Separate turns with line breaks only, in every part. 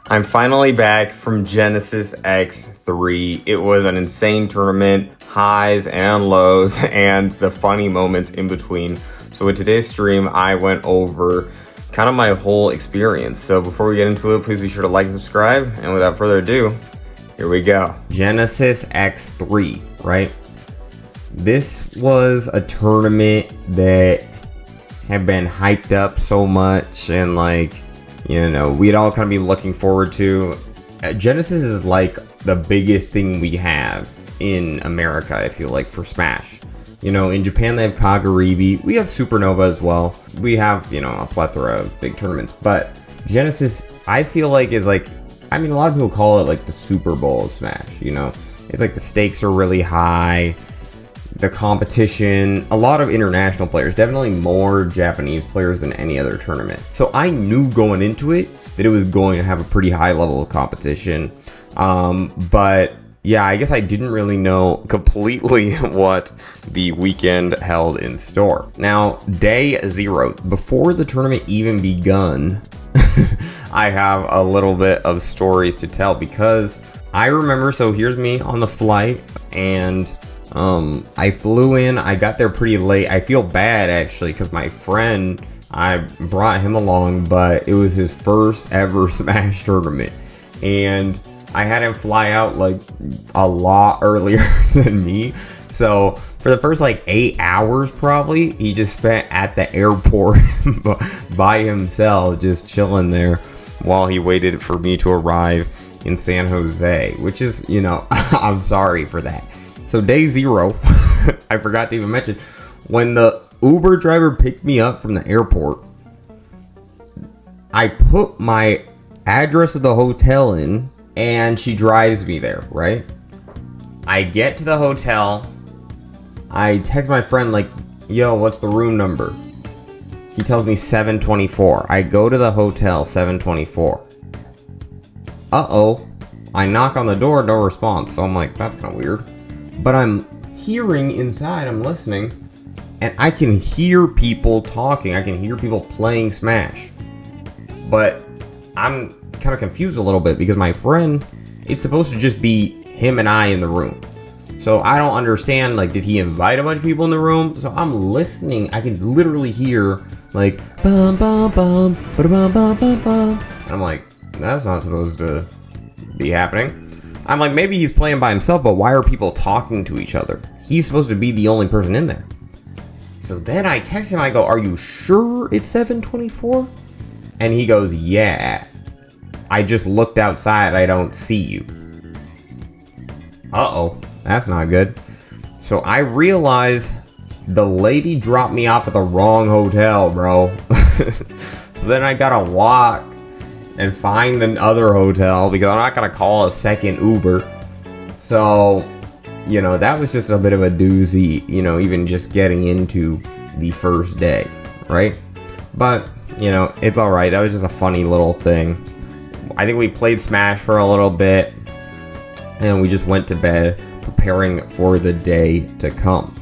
I'm finally back from Genesis X3. It was an insane tournament, highs and lows, and the funny moments in between. So with today's stream, I went over kind of my whole experience. So before we get into it, please be sure to like and subscribe. And without further ado, here we go. Genesis X3, right? This was a tournament that had been hyped up so much, and we'd all kind of be looking forward to. Genesis is like the biggest thing we have in America, I feel like, for Smash. In Japan they have Kagaribi, we have Supernova as well. We have, a plethora of big tournaments, but Genesis, I feel like, is like, a lot of people call it like the Super Bowl of Smash, It's like the stakes are really high, the competition, a lot of international players, definitely more Japanese players than any other tournament. So I knew going into it that it was going to have a pretty high level of competition. But yeah, I guess I didn't really know completely what the weekend held in store. Now, day 0, before the tournament even begun, I have a little bit of stories to tell, because I remember, so here's me on the flight, and I flew in, I got there pretty late. I feel bad actually, because my friend, I brought him along, but it was his first ever Smash tournament, and I had him fly out like a lot earlier than me. So for the first 8 hours probably, he just spent at the airport by himself, just chilling there while he waited for me to arrive in San Jose, which is, I'm sorry for that. So day 0, I forgot to even mention, when the Uber driver picked me up from the airport, I put my address of the hotel in, and she drives me there, right? I get to the hotel, I text my friend like, yo, what's the room number? He tells me 724. I go to the hotel, 724. Uh-oh. I knock on the door, no response. So I'm like, that's kind of weird. But I'm hearing inside, I'm listening, and I can hear people talking. I can hear people playing Smash. But I'm kind of confused a little bit, because my friend, it's supposed to just be him and I in the room. So I don't understand, did he invite a bunch of people in the room? So I'm listening. I can literally hear, bum, bum, bum, ba-da-bum, bum, bum, bum. And I'm like, that's not supposed to be happening. I'm like, maybe he's playing by himself, but why are people talking to each other? He's supposed to be the only person in there. So then I text him, I go, are you sure it's 724? And he goes, yeah. I just looked outside, I don't see you. Uh-oh, that's not good. So I realize the lady dropped me off at the wrong hotel, bro. So then I gotta walk and find the other hotel, because I'm not gonna call a second Uber. So, that was just a bit of a doozy, even just getting into the first day, right? But, it's alright. That was just a funny little thing. I think we played Smash for a little bit, and we just went to bed preparing for the day to come.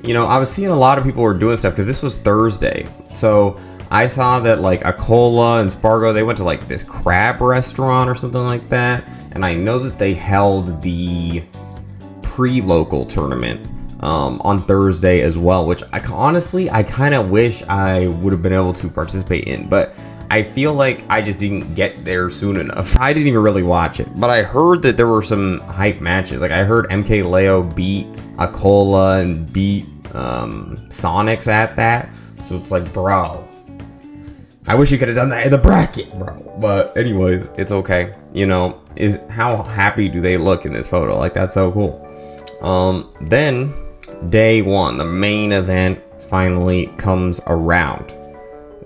I was seeing a lot of people were doing stuff, because this was Thursday. So I saw that Acola and Spargo, they went to this crab restaurant or something like that. And I know that they held the pre-local tournament on Thursday as well, which I kind of wish I would have been able to participate in. But I feel like I just didn't get there soon enough. I didn't even really watch it. But I heard that there were some hype matches. I heard MK Leo beat Acola and beat Sonics at that. So it's bro, I wish you could have done that in the bracket, bro. But anyways, it's okay. How happy do they look in this photo? That's so cool. Then day 1, the main event finally comes around.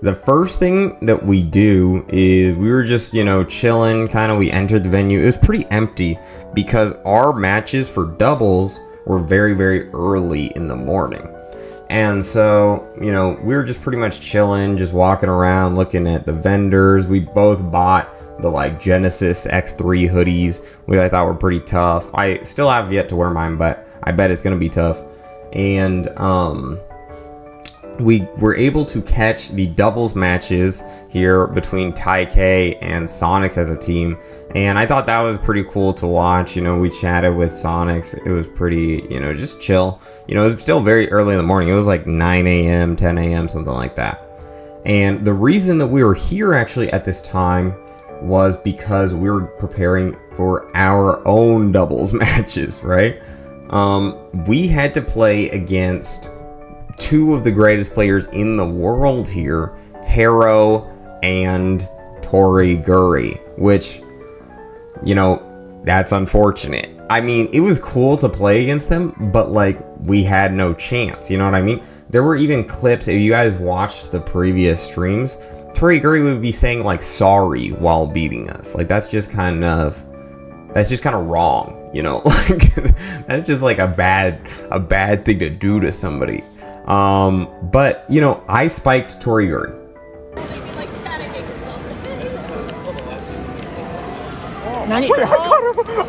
The first thing that we do is we were just, chilling, we entered the venue. It was pretty empty, because our matches for doubles were very, very early in the morning. And so, we were just pretty much chilling, just walking around, looking at the vendors. We both bought the Genesis X3 hoodies, which I thought were pretty tough. I still have yet to wear mine, but I bet it's going to be tough. And we were able to catch the doubles matches here between Taikei and Sonics as a team, and I thought that was pretty cool to watch. You know, we chatted with Sonics. It was pretty, you know, just chill. You know, it was still very early in the morning. It was like 9 a.m., 10 a.m., something like that. And the reason that we were here actually at this time was because we were preparing for our own doubles matches, right? We had to play against two of the greatest players in the world here, Haro and Toriguri, which, you know, that's unfortunate. I mean, it was cool to play against them, but like, we had no chance, you know what I mean? There were even clips, if you guys watched the previous streams, Toriguri would be saying like sorry while beating us. Like, that's just kind of wrong, you know? Like, that's just like a bad thing to do to somebody. But you know, I spiked Toriguri.
Wait, I got him!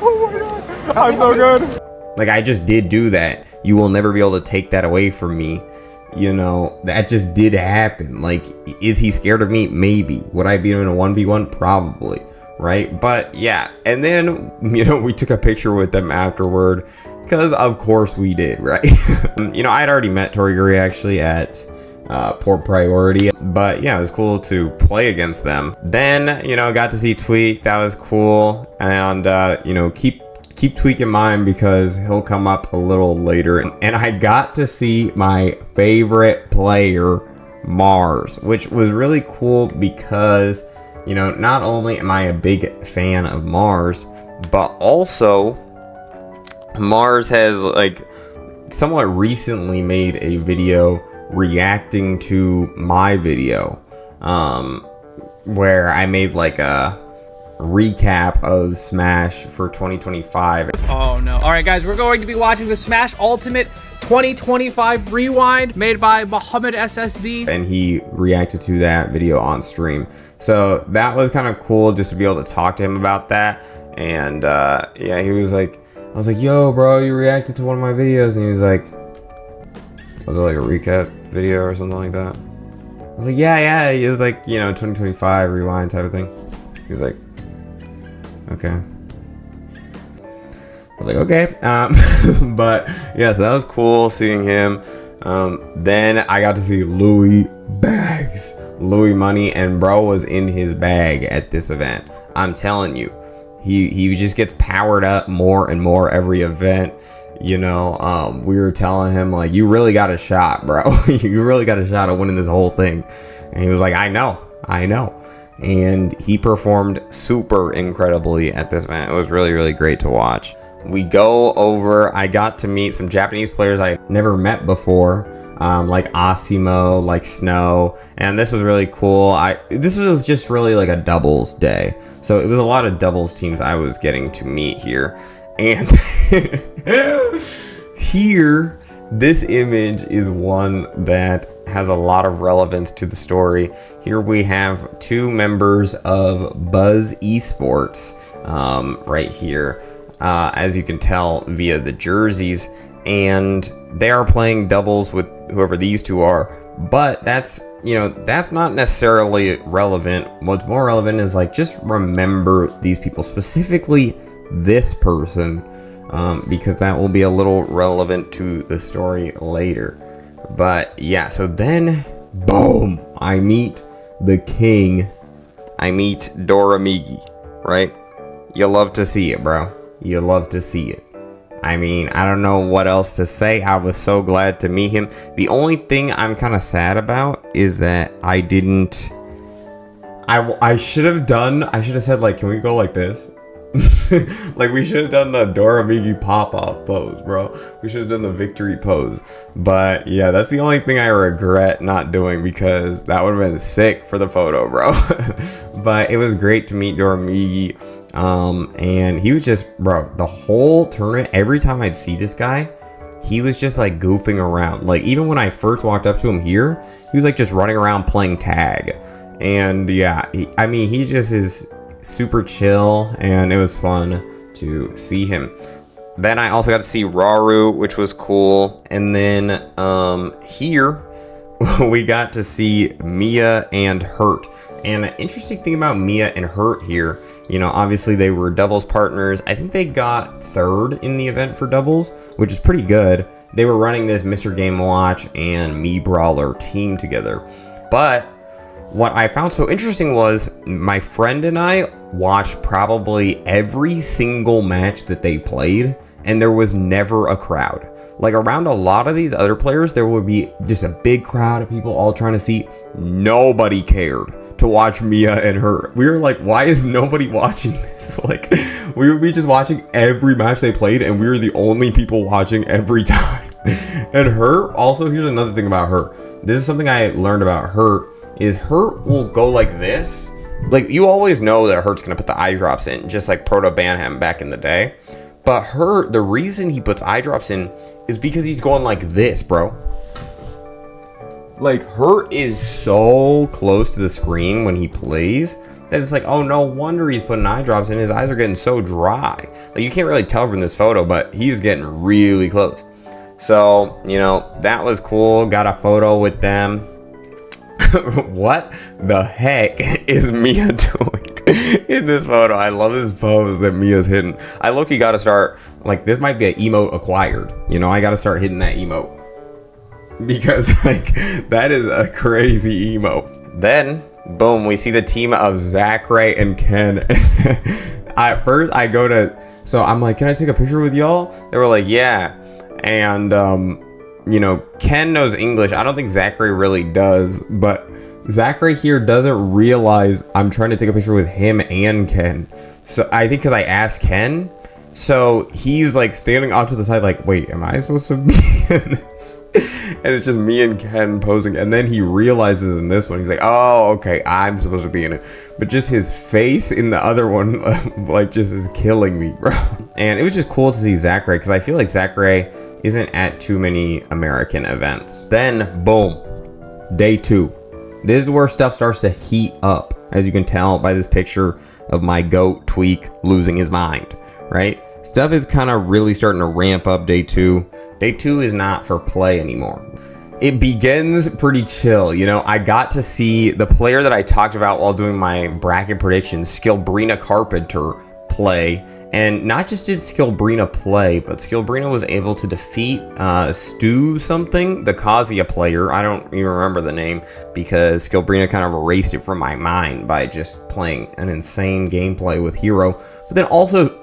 Oh my god! I'm so good!
Like, I just did do that. You will never be able to take that away from me. You know, that just did happen. Like, is he scared of me? Maybe. Would I beat him in a 1v1? Probably. Right? But yeah. And then, you know, we took a picture with them afterward. Because of course we did, right? You know, I'd already met Toriguri actually at Port Priority. But yeah, it was cool to play against them. Then, you know, got to see Tweak. That was cool. And, you know, keep Tweak in mind because he'll come up a little later. And I got to see my favorite player, Mars, which was really cool because, you know, not only am I a big fan of Mars, but also Mars has like somewhat recently made a video reacting to my video, where I made like a recap of Smash for 2025.
Oh no. Alright guys, we're going to be watching the Smash Ultimate 2025 Rewind made by Mohammedssb.
And he reacted to that video on stream. So that was kind of cool just to be able to talk to him about that. And yeah, he was like, I was like, yo bro, you reacted to one of my videos. And he was like, was it like a recap video or something like that? I was like, yeah. It was like, you know, 2025 Rewind type of thing. He was like, okay. I was like, okay. But yeah, so that was cool seeing him. Then I got to see Louis Money, and bro was in his bag at this event. I'm telling you, he just gets powered up more and more every event. You know, we were telling him like, you really got a shot, bro. You really got a shot at winning this whole thing. And he was like, I know. And he performed super incredibly at this event. It was really, really great to watch. We go over, I got to meet some Japanese players I never met before, like Asimo, like Snow, and this was really cool. This was just really like a doubles day. So it was a lot of doubles teams I was getting to meet here. And here, this image is one that has a lot of relevance to the story. Here we have two members of Buzz Esports right here, as you can tell via the jerseys, and they are playing doubles with whoever these two are. But that's, you know, that's not necessarily relevant. What's more relevant is like, just remember these people, specifically this person, because that will be a little relevant to the story later. But yeah, so then, boom, I meet the king. I meet Doramigi, right? You love to see it, bro. You love to see it. I mean, I don't know what else to say. I was so glad to meet him. The only thing I'm kind of sad about is that I didn't... I should have said, like, can we go like this? Like, we should have done the Doramigi pop-off pose, bro. We should have done the victory pose. But yeah, that's the only thing I regret not doing, because that would have been sick for the photo, bro. But it was great to meet Doramigi. And he was just, bro, the whole tournament, every time I'd see this guy, he was just like goofing around. Like, even when I first walked up to him here, he was like just running around playing tag. And yeah, I mean, he just is super chill, and it was fun to see him. Then I also got to see Raru, which was cool. And then here we got to see Mia and Hurt. And an interesting thing about Mia and Hurt here, you know, obviously they were doubles partners. I think they got third in the event for doubles, which is pretty good. They were running this Mr. Game Watch and Me Brawler team together. But what I found so interesting was my friend and I watched probably every single match that they played, and there was never a crowd. Like around a lot of these other players, there would be just a big crowd of people all trying to see. Nobody cared to watch Mia and her. We were like, why is nobody watching this? Like, we would be just watching every match they played, and we were the only people watching every time. And her, also, here's another thing about her. This is something I learned about her, is Hurt will go like this. Like, you always know that Hurt's gonna put the eye drops in, just like Proto Banham back in the day. But Hurt, the reason he puts eye drops in is because he's going like this, bro. Like, Hurt is so close to the screen when he plays that it's like, oh, no wonder he's putting eye drops in. His eyes are getting so dry. Like, you can't really tell from this photo, but he's getting really close. So, you know, that was cool. Got a photo with them. What the heck is Mia doing in this photo? I love this pose that Mia's hitting. I low-key gotta start, like, this might be an emote acquired. You know, I gotta start hitting that emote. Because, like, that is a crazy emote. Then, boom, we see the team of Zachary and Ken. At first, I go to, so I'm like, can I take a picture with y'all? They were like, yeah. And, you know, Ken knows English. I don't think Zachary really does, but Zachary here doesn't realize I'm trying to take a picture with him and Ken. So I think because I asked Ken, so he's like standing off to the side like, wait, am I supposed to be in this? And it's just me and Ken posing. And then he realizes in this one, he's like, oh, okay, I'm supposed to be in it. But just his face in the other one, like, just is killing me, bro. And it was just cool to see Zachary, because I feel like Zachary isn't at too many American events. Then, boom, day 2. This is where stuff starts to heat up, as you can tell by this picture of my goat Tweak losing his mind, right? Stuff is kind of really starting to ramp up day 2. Day 2 is not for play anymore. It begins pretty chill, you know. I got to see the player that I talked about while doing my bracket predictions, Skillbrina Carpenter, play. And not just did Skillbrina play, but Skillbrina was able to defeat Stu something, the Kazuya player. I don't even remember the name because Skillbrina kind of erased it from my mind by just playing an insane gameplay with Hero. But then also,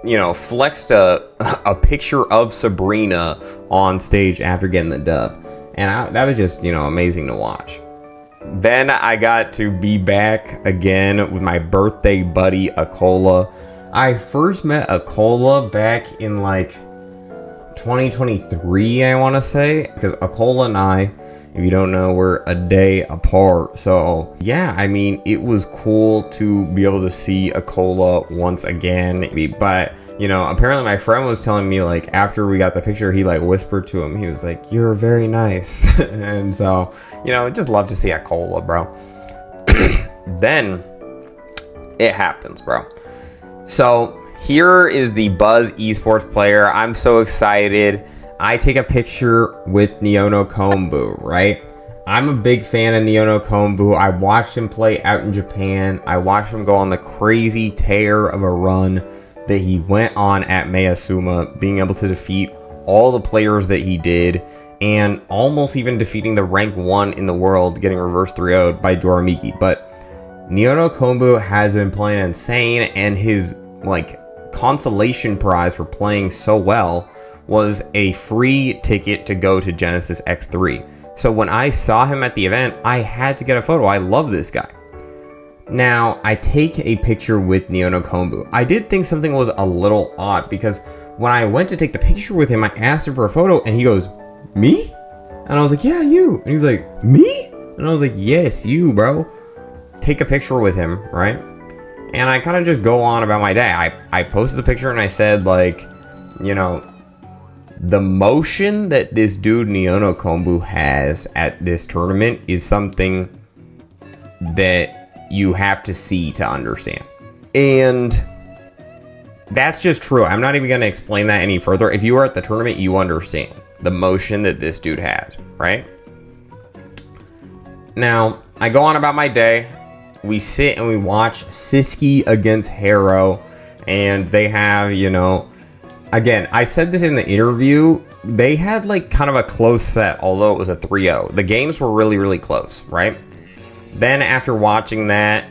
you know, flexed a picture of Sabrina on stage after getting the dub. And that was just, you know, amazing to watch. Then I got to be back again with my birthday buddy, Akola. I first met Akola back in like 2023, I want to say, because Akola and I, if you don't know, we're a day apart. So yeah, I mean, it was cool to be able to see Akola once again. But, you know, apparently my friend was telling me, like, after we got the picture, he like whispered to him, he was like, you're very nice. And so, you know, just love to see Akola, bro. Then it happens, bro. So here is the Buzz esports player. I'm so excited. I take a picture with Neono Kombu, right? I'm a big fan of Neono Kombu. I watched him play out in Japan. I watched him go on the crazy tear of a run that he went on at Mayasuma, being able to defeat all the players that he did, and almost even defeating the rank 1 in the world, getting reverse 3-0'd by Doramiki. But Neono Kombu has been playing insane, and his like consolation prize for playing so well was a free ticket to go to Genesis X3. So when I saw him at the event, I had to get a photo. I love this guy. Now, I take a picture with Neono Kombu. I did think something was a little odd, because when I went to take the picture with him, I asked him for a photo, and he goes, me? And I was like, yeah, you. And he was like, me? And I was like, yes, you, bro. Take a picture with him, right? And I kind of just go on about my day. I posted the picture and I said, like, you know, the motion that this dude Neono Kombu has at this tournament is something that you have to see to understand. And that's just true. I'm not even going to explain that any further. If you are at the tournament, you understand the motion that this dude has, right? Now, I go on about my day. We sit and we watch Siski against Harrow. And they have, you know, again, I said this in the interview. They had like kind of a close set, although it was a 3-0. The games were really, really close, right? Then after watching that,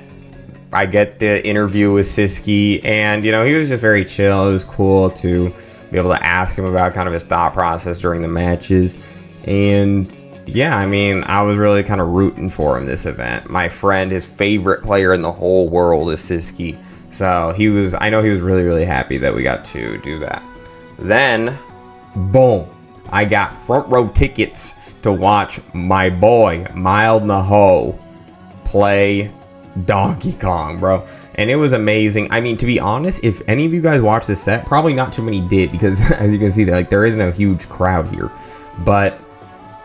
I get the interview with Siski. And, you know, he was just very chill. It was cool to be able to ask him about kind of his thought process during the matches. And yeah, I mean, I was really kind of rooting for him this event. My friend, his favorite player in the whole world is Siski. So I know he was really, really happy that we got to do that. Then, boom, I got front row tickets to watch my boy, Mild Naho, play Donkey Kong, bro. And it was amazing. I mean, to be honest, if any of you guys watched this set, probably not too many did, because as you can see, like, there isn't a huge crowd here. But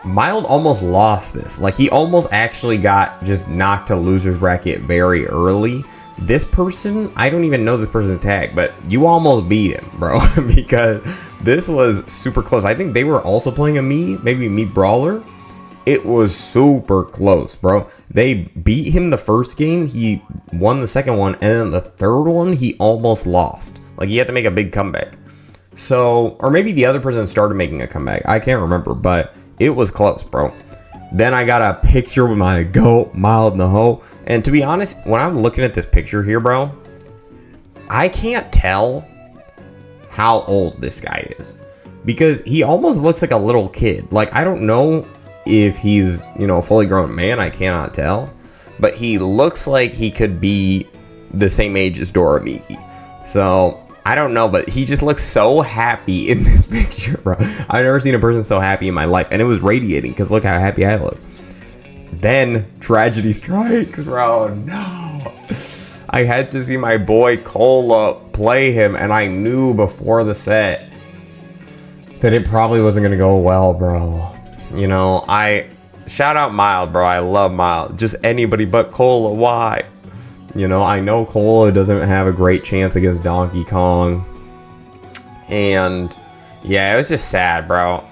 Mild almost lost this. Like, he almost actually got just knocked to loser's bracket very early. This person, I don't even know this person's tag, but you almost beat him, bro, because this was super close. I think they were also playing a maybe Mii Brawler. It was super close, bro. They beat him the first game, he won the second one, and then the third one, he almost lost. Like, he had to make a big comeback. So, or maybe the other person started making a comeback. I can't remember, but it was close, bro. Then I got a picture with my GOAT, Mild Naho. And to be honest, when I'm looking at this picture here, bro, I can't tell how old this guy is. Because he almost looks like a little kid. Like, I don't know if he's, you know, a fully grown man. I cannot tell. But he looks like he could be the same age as Dora Miki. So, I don't know, but he just looks so happy in this picture, bro. I've never seen a person so happy in my life. And it was radiating, because look how happy I look. Then, tragedy strikes, bro. No. I had to see my boy Cola play him, and I knew before the set that it probably wasn't going to go well, bro. You know, shout out Mild, bro. I love Mild. Just anybody but Cola. Why? You know, I know Cola doesn't have a great chance against Donkey Kong. And yeah, it was just sad, bro.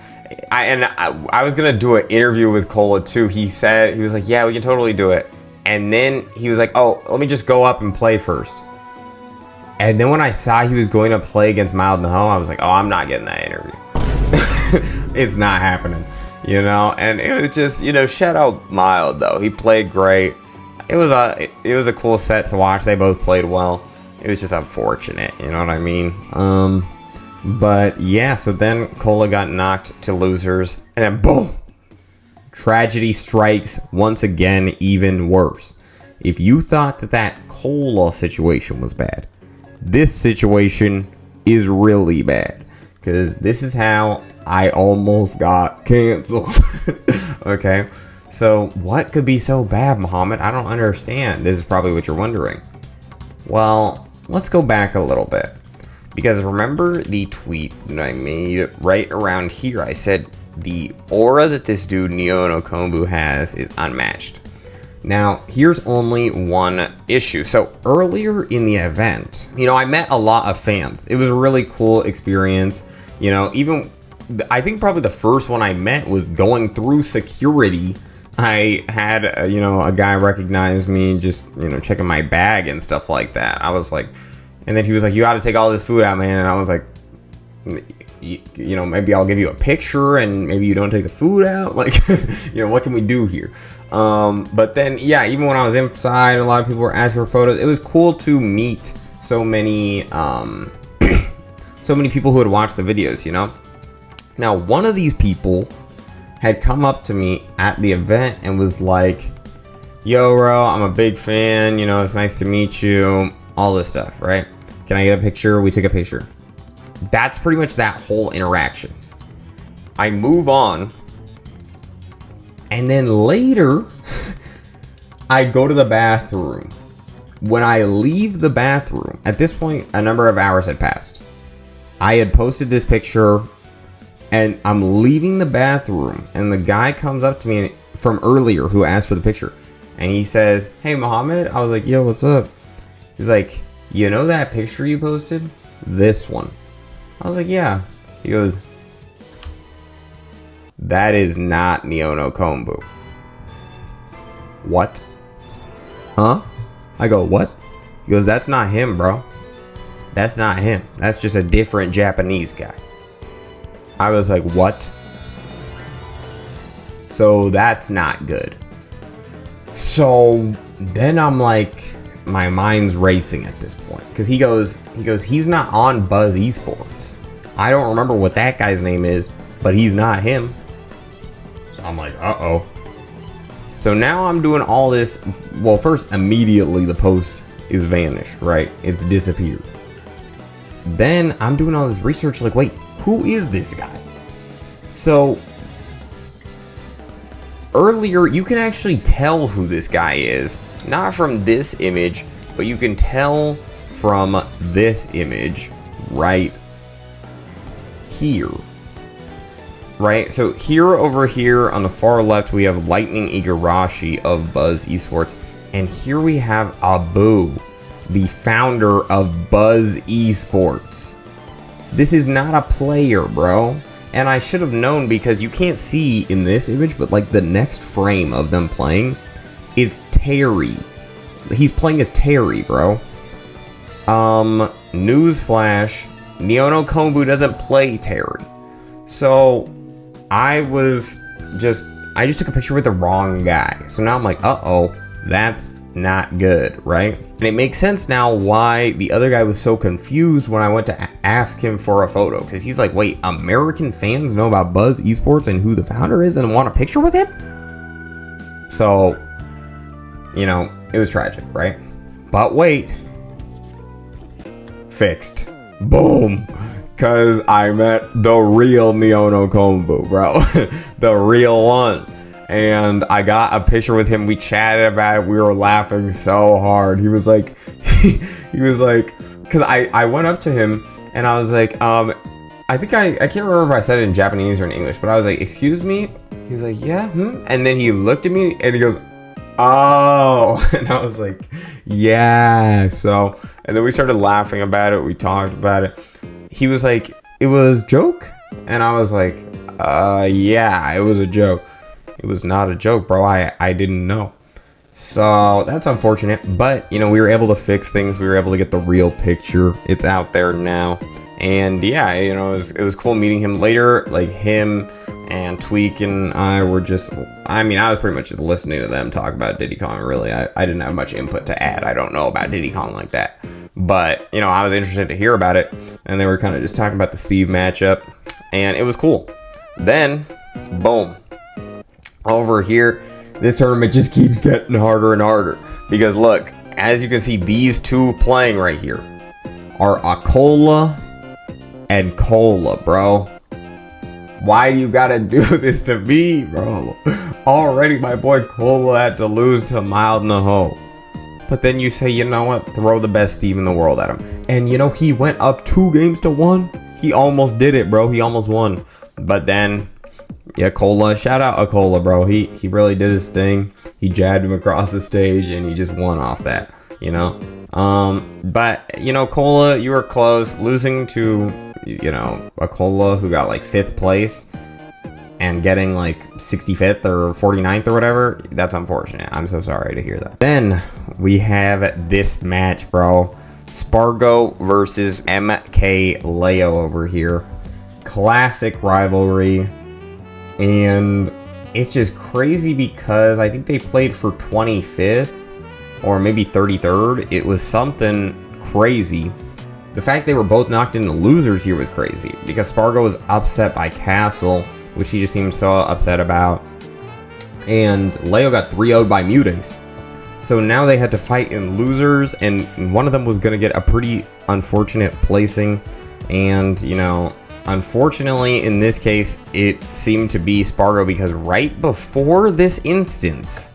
I was going to do an interview with Cola too. He was like, yeah, we can totally do it. And then he was like, oh, let me just go up and play first. And then when I saw he was going to play against Mild Naho, I was like, oh, I'm not getting that interview. It's not happening, you know? And it was just, you know, shout out Mild though. He played great. It was a cool set to watch. They both played well. It was just unfortunate, you know what I mean? But yeah, so then Cola got knocked to losers, and then boom, tragedy strikes once again, even worse. If you thought that Cola situation was bad, this situation is really bad, because this is how I almost got canceled. Okay. So, what could be so bad, Mohammed? I don't understand. This is probably what you're wondering. Well, let's go back a little bit. Because remember the tweet that I made right around here? I said the aura that this dude, Neo no Kombu, has is unmatched. Now, here's only one issue. So, earlier in the event, you know, I met a lot of fans. It was a really cool experience. You know, even, I think probably the first one I met was going through security. I had, you know, a guy recognize me just, you know, checking my bag and stuff like that. I was like, and then he was like, you got to take all this food out, man. And I was like, you know, maybe I'll give you a picture and maybe you don't take the food out. Like, you know, what can we do here? But then, yeah, even when I was inside, a lot of people were asking for photos. It was cool to meet so many, so many people who had watched the videos, you know? Now, one of these people had come up to me at the event and was like, yo, bro, I'm a big fan, you know, it's nice to meet you, all this stuff, right? Can I get a picture? We took a picture. That's pretty much that whole interaction. I move on, and then later, I go to the bathroom. When I leave the bathroom, at this point, a number of hours had passed. I had posted this picture, and I'm leaving the bathroom, and the guy comes up to me from earlier who asked for the picture, and he says, hey, Mohammed. I was like, yo, what's up? He's like, you know that picture you posted? This one. I was like, yeah. He goes, that is not Neo no Kombu. what? Huh? I go, what? He goes, that's not him, bro. That's not him. That's just a different Japanese guy. I was like, what? So that's not good. So then I'm like, my mind's racing at this point. Because he goes, he's not on Buzz Esports. I don't remember what that guy's name is, but he's not him. So I'm like, uh-oh. So now I'm doing all this. Well, first, immediately the post is vanished, right? It's disappeared. Then I'm doing all this research like, wait, who is this guy? So earlier, you can actually tell who this guy is. Not from this image, but you can tell from this image right here. Right? So here, over here on the far left, we have Lightning Igarashi of Buzz Esports. And here we have Abu, the founder of Buzz Esports. This is not a player, bro. And I should have known, because you can't see in this image, but like the next frame of them playing, it's Terry. He's playing as Terry, bro. Newsflash, Neono Kombu doesn't play Terry. So I just took a picture with the wrong guy. So now I'm like, uh-oh, that's not good, right? And it makes sense now why the other guy was so confused when I went to ask him for a photo. Because he's like, wait, American fans know about Buzz Esports and who the founder is and want a picture with him? So, you know, it was tragic, right? But wait. Fixed. Boom. Because I met the real Neono Kombu, bro. The real one. And I got a picture with him. We chatted about it. We were laughing so hard. He was like, he was like, because I went up to him and I was like, I think I can't remember if I said it in Japanese or in English, but I was like, excuse me? He's like, yeah, And then he looked at me and he goes, oh. And I was like, yeah. So, and then we started laughing about it. We talked about it. He was like, it was a joke? And I was like, yeah, it was a joke. It was not a joke, bro. I didn't know. So that's unfortunate. But, you know, we were able to fix things. We were able to get the real picture. It's out there now. And yeah, you know, it was cool meeting him later. Like him and Tweak and I were just, I mean, I was pretty much just listening to them talk about Diddy Kong, really. I didn't have much input to add. I don't know about Diddy Kong like that. But, you know, I was interested to hear about it. And they were kind of just talking about the Steve matchup. And it was cool. Then, boom. Over here, this tournament just keeps getting harder and harder. Because look, as you can see, these two playing right here are Akola and Cola, bro. Why do you gotta do this to me, bro? Already my boy Cola had to lose to Mild Naho. But then you say, you know what? Throw the best Steve in the world at him. And you know, he went up 2-1. He almost did it, bro. He almost won. But then, yeah, Cola. Shout out Akola, bro. He really did his thing. He jabbed him across the stage and he just won off that, you know? But, you know, Cola, you were close. Losing to, you know, Akola, who got like 5th place. And getting like 65th or 49th or whatever, that's unfortunate. I'm so sorry to hear that. Then we have this match, bro. Spargo versus MK Leo over here. Classic rivalry. And it's just crazy because I think they played for 25th or maybe 33rd. It was something crazy. The fact they were both knocked into losers here was crazy because Spargo was upset by Castle, which he just seemed so upset about. And Leo got 3-0'd by Mutace. So now they had to fight in losers, and one of them was going to get a pretty unfortunate placing. And, you know, unfortunately, in this case, it seemed to be Spargo because right before this instance,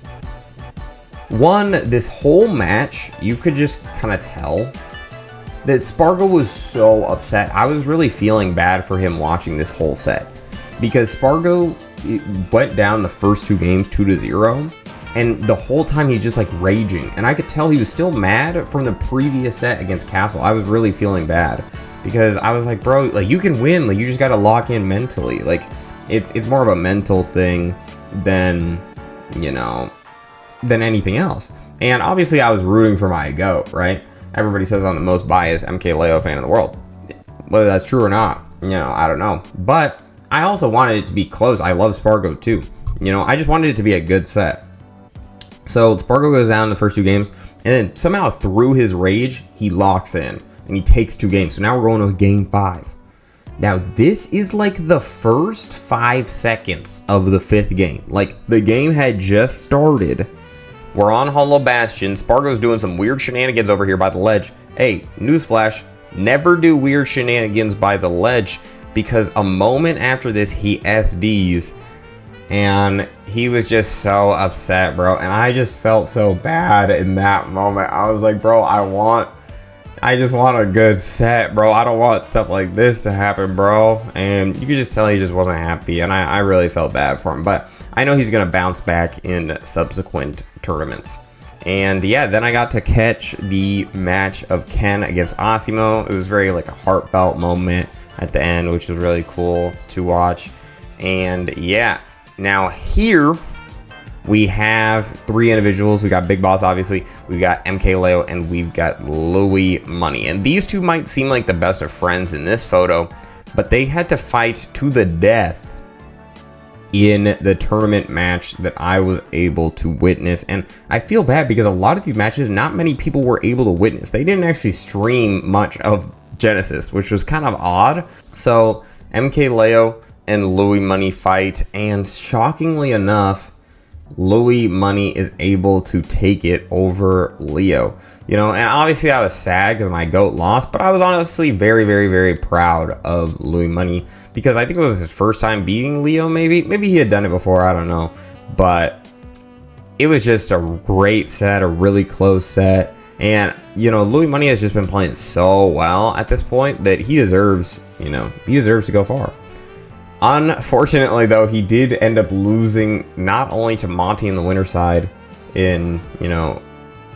this whole match, you could just kind of tell that Spargo was so upset. I was really feeling bad for him watching this whole set. Because Spargo went down the first 2 games 2-0, and the whole time he's just like raging. And I could tell he was still mad from the previous set against Castle. I was really feeling bad because I was like, bro, like you can win. Like you just got to lock in mentally. Like it's more of a mental thing than, you know, than anything else. And obviously I was rooting for my GOAT, right? Everybody says I'm the most biased MKLeo fan in the world. Whether that's true or not, I don't know. But I also wanted it to be close. I love Spargo too. I just wanted it to be a good set. So Spargo goes down in the first 2 games, and then somehow through his rage, he locks in, and he takes 2 games. So now we're going to game 5. Now, this is like the first 5 seconds of the 5th game. Like, the game had just started. We're on Hollow Bastion. Spargo's doing some weird shenanigans over here by the ledge. Hey, newsflash, never do weird shenanigans by the ledge, because a moment after this, he SDs, and he was just so upset, bro. And I just felt so bad in that moment. I was like, bro, I just want a good set, bro. I don't want stuff like this to happen, bro. And you could just tell he just wasn't happy, and I really felt bad for him. But I know he's going to bounce back in subsequent tournaments. And yeah, then I got to catch the match of Ken against Asimo. It was very like a heartfelt moment at the end, which was really cool to watch. And yeah, now here we have 3 individuals. We got Big Boss, obviously. We got MKLeo, and we've got Louis Money. And these 2 might seem like the best of friends in this photo, but they had to fight to the death in the tournament match that I was able to witness. And I feel bad because a lot of these matches, not many people were able to witness. They didn't actually stream much of Genesis, which was kind of odd. So MKLeo and Louis Money fight, and shockingly enough, Louis Money is able to take it over Leo. And obviously I was sad because my GOAT lost, but I was honestly very, very, very proud of Louis Money, because I think it was his first time beating Leo, maybe he had done it before, I don't know. But it was just a great set, a really close set. And, Louis Money has just been playing so well at this point that he deserves, to go far. Unfortunately, though, he did end up losing not only to Monty in the winner side in,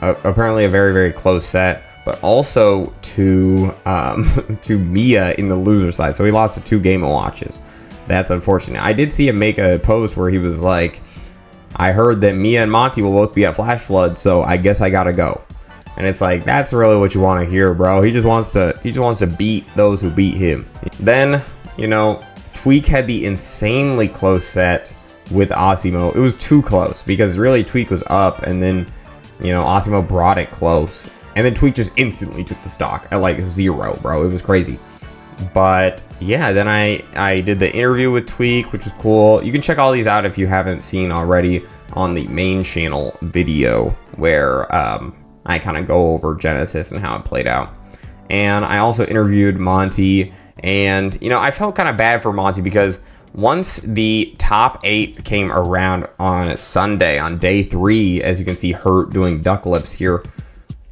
apparently a very, very close set, but also to Mia in the loser side. So he lost to 2 Game & Watches. That's unfortunate. I did see him make a post where he was like, I heard that Mia and Monty will both be at Flash Flood, so I guess I gotta go. And it's like, that's really what you want to hear, bro. He just wants to beat those who beat him. Then, Tweak had the insanely close set with Asimo. It was too close because really Tweak was up, and then, Asimo brought it close. And then Tweak just instantly took the stock at like 0, bro. It was crazy. But yeah, then I did the interview with Tweak, which was cool. You can check all these out if you haven't seen already on the main channel video, where I kind of go over Genesis and how it played out. And I also interviewed Monty, and I felt kind of bad for Monty because once the top 8 came around on Sunday, on day 3, as you can see Hurt doing duck lips here,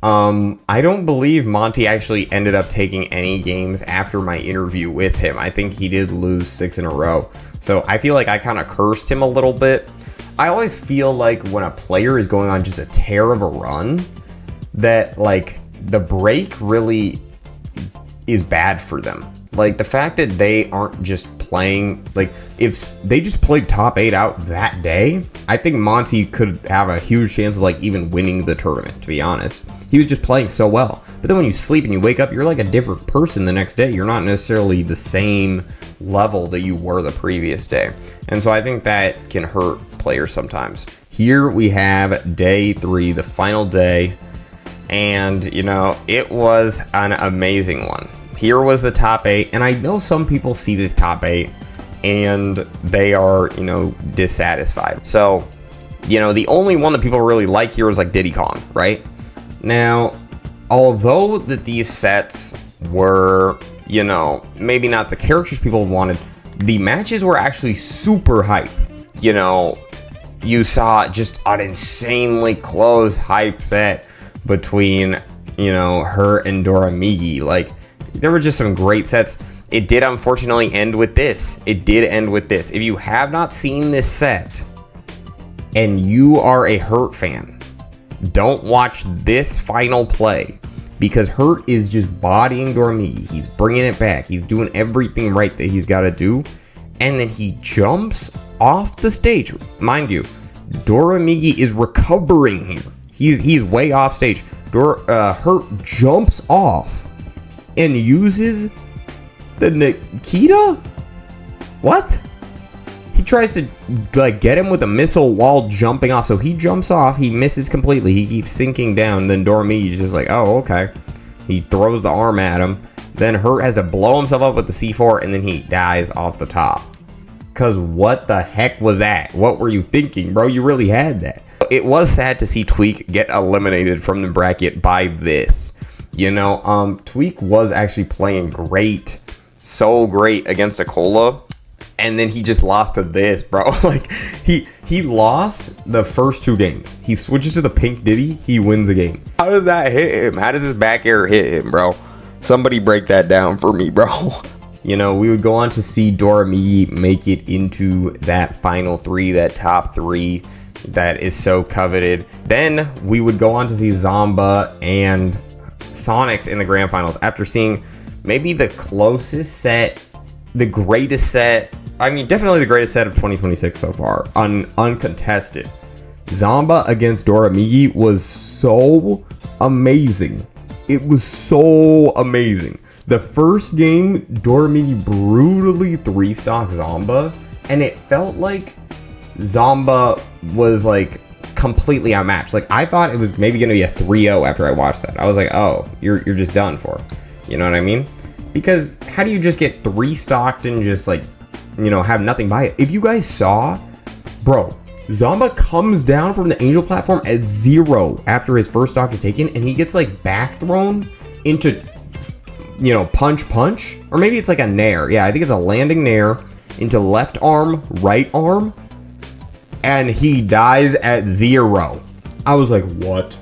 I don't believe Monty actually ended up taking any games after my interview with him. I think he did lose 6 in a row. So I feel like I kind of cursed him a little bit. I always feel like when a player is going on just a tear of a run, that like the break really is bad for them. Like the fact that they aren't just playing, like if they just played top 8 out that day, I think Monty could have a huge chance of like even winning the tournament, to be honest. He was just playing so well. But then when you sleep and you wake up, you're like a different person the next day. You're not necessarily the same level that you were the previous day. And so I think that can hurt players sometimes. Here we have day 3, the final day. And, it was an amazing one. Here was the top 8, and I know some people see this top 8 and they are, dissatisfied. So, the only one that people really like here is like Diddy Kong, right? Now, although that these sets were, maybe not the characters people wanted, the matches were actually super hype. You saw just an insanely close hype set between, her and Dora Migi. Like, there were just some great sets. It did unfortunately end with this. If you have not seen this set and you are a Hurt fan, don't watch this final play, because Hurt is just bodying Dora Migi. He's bringing it back. He's doing everything right that he's got to do. And then he jumps off the stage. Mind you, Doramigi is recovering here. He's way off stage. Hurt jumps off and uses the Nikita? What? He tries to like get him with a missile while jumping off. So he jumps off, he misses completely, he keeps sinking down. Then Doramigi's just like, oh, okay. He throws the arm at him. Then Hurt has to blow himself up with the C4, and then he dies off the top. Cause what the heck was that? What were you thinking, bro? You really had that. It was sad to see Tweak get eliminated from the bracket by this. You know, Tweak was actually playing great. So great against Akola. And then he just lost to this, bro. Like, he lost the first 2 games. He switches to the Pink Diddy, he wins the game. How does that hit him? How does this back air hit him, bro? Somebody break that down for me, bro. You know, we would go on to see Doramigi make it into that final 3, that top 3 that is so coveted. Then we would go on to see Zomba and Sonics in the grand finals after seeing maybe the closest set, the greatest set, I mean, definitely the greatest set of 2026 so far, uncontested. Zomba against Doramigi was so amazing. It was so amazing. The first game, Doramigi brutally 3-stock Zomba, and it felt like Zomba was like completely outmatched. Like, I thought it was maybe going to be a 3-0 after I watched that. I was like, oh, you're just done for. You know what I mean? Because how do you just get 3-stocked and just like, you know, have nothing by it? If you guys saw, bro, Zomba comes down from the Angel platform at 0 after his first stock is taken, and he gets like back thrown into, you know, punch, or maybe it's like a nair. Yeah, I think it's a landing nair into left arm, right arm, and he dies at 0. I was like, what?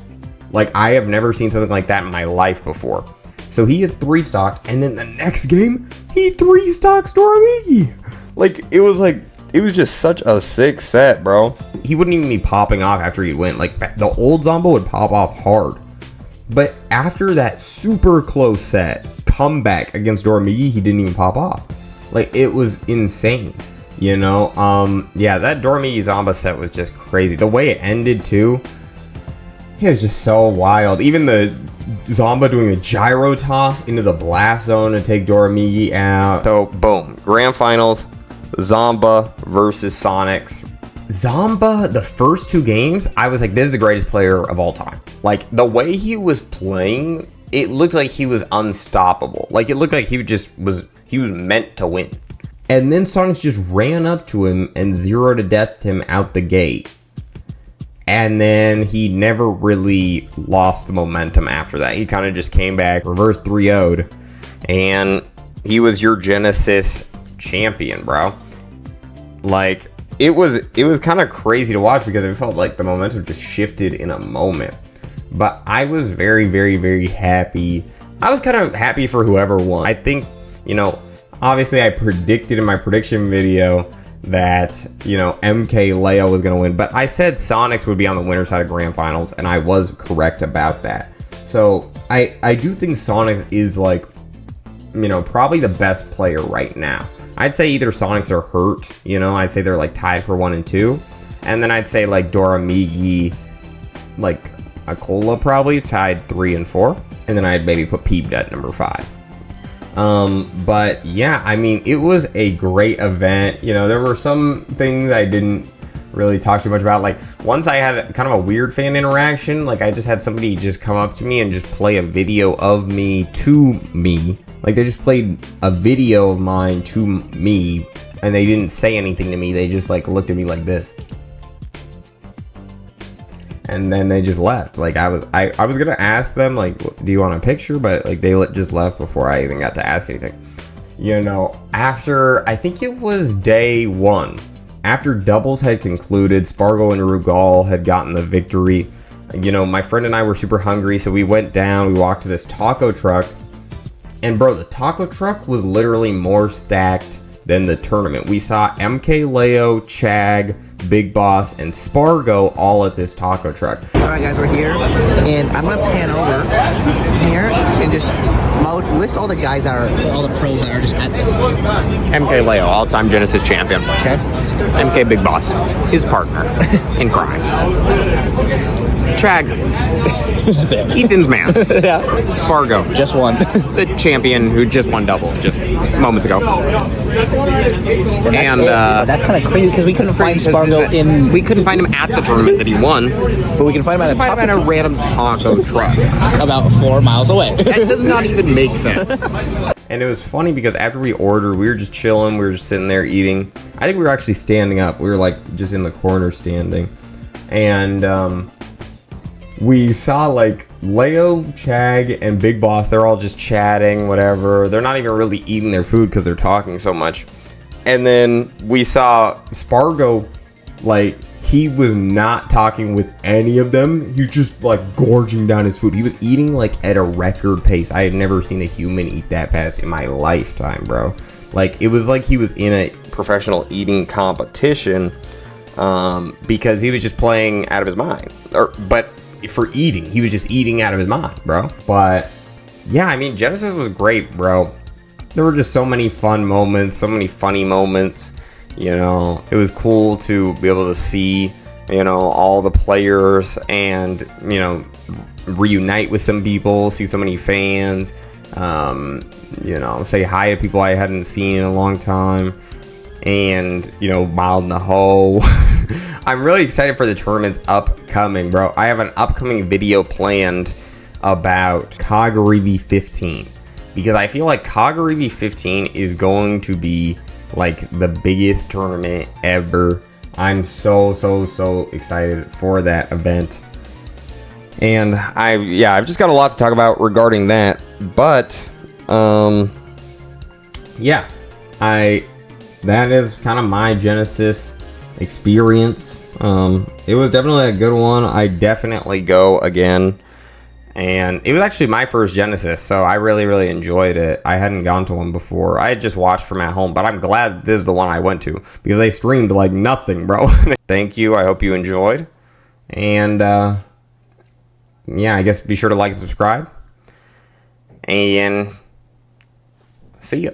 Like, I have never seen something like that in my life before. So he gets 3-stocked, and then the next game, he 3-stocks Doramigi. Like, it was just such a sick set, bro. He wouldn't even be popping off after he'd win. Like, the old Zomba would pop off hard. But after that super close set comeback against Doramigi, he didn't even pop off. Like, it was insane. You know, yeah, that Doramigi Zomba set was just crazy. The way it ended, too, it was just so wild. Even the Zomba doing a gyro toss into the blast zone to take Doramigi out. So, boom. Grand finals, Zomba versus Sonics. Zomba, the first 2 games, I was like, this is the greatest player of all time. Like, the way he was playing, it looked like he was unstoppable. Like, it looked like he was meant to win. And then Sonics just ran up to him and 0 to death him out the gate. And then he never really lost the momentum after that. He kind of just came back, reverse 3-0'd, and he was your Genesis champion, bro. Like, it was kind of crazy to watch because it felt like the momentum just shifted in a moment. But I was very, very, very happy. I was kind of happy for whoever won. I think, you know, obviously I predicted in my prediction video that, you know, MK Leo was going to win, but I said Sonics would be on the winner side of grand finals, and I was correct about that. So I do think Sonics is, like, you know, probably the best player right now. I'd say either Sonics or Hurt, you know, I'd say they're like tied for 1 and 2, and then I'd say like Doramigi, like Akola probably tied 3 and 4, and then I'd maybe put Peebed at number 5. But yeah, I mean, it was a great event. You know, there were some things I didn't really talk too much about. Like, once I had kind of a weird fan interaction. Like, I just had somebody just come up to me and just play a video of me to me. Like, they just played a video of mine to me, and they didn't say anything to me. They just, like, looked at me like this. And then they just left. Like, I was gonna ask them, like, do you want a picture? But, like, they just left before I even got to ask anything. You know, after, I think it was day 1, after doubles had concluded, Spargo and Rugal had gotten the victory. You know, my friend and I were super hungry, so we went down, we walked to this taco truck. And, bro, the taco truck was literally more stacked than the tournament. We saw MK Leo, Chag, Big Boss, and Spargo all at this taco truck.
Alright guys, we're here, and I'm gonna pan over here and and just list all the guys that are, all the pros that are just at this.
MK Leo, all-time Genesis champion.
Okay.
MK Big Boss, his partner in crime. Chag.
That's it.
Ethan's Mance.
Yeah.
Fargo.
Just one.
The champion who just won doubles just moments ago. And
that's kind of crazy because we couldn't find Spargo in.
we couldn't find him at the tournament that he won.
But we can find him at a
Find him at a random taco truck.
about 4 miles away.
That does not even make sense. And it was funny because after we ordered, we were just chilling. We were just sitting there eating. I think we were actually standing up. We were like just in the corner standing. And we saw like Leo, Chag, and Big Boss. They're all just chatting, whatever. They're not even really eating their food because they're talking so much. And then we saw Spargo, like, he was not talking with any of them. He was just like gorging down his food. He was eating like at a record pace. I had never seen a human eat that fast in my lifetime, bro. Like, it was like he was in a professional eating competition because he was just playing out of his mind. But for eating, he was just eating out of his mind, bro. But yeah, I mean, Genesis was great, bro. There were just so many fun moments, so many funny moments. You know, it was cool to be able to see, you know, all the players and, you know, reunite with some people, see so many fans, you know, say hi to people I hadn't seen in a long time, and, you know, Mild in the Hoe. I'm really excited for the tournaments upcoming, bro. I have an upcoming video planned about Kagaribi 15 because I feel like Kagaribi 15 is going to be like the biggest tournament ever. I'm so excited for that event. And I've just got a lot to talk about regarding that. But yeah, that is kind of my Genesis experience. It was definitely a good one. I definitely go again. And it was actually my first Genesis, so I really enjoyed it. I hadn't gone to one before. I had just watched from at home, but I'm glad this is the one I went to because they streamed like nothing, bro. Thank you. I hope you enjoyed. And yeah, I guess be sure to like and subscribe. And see ya.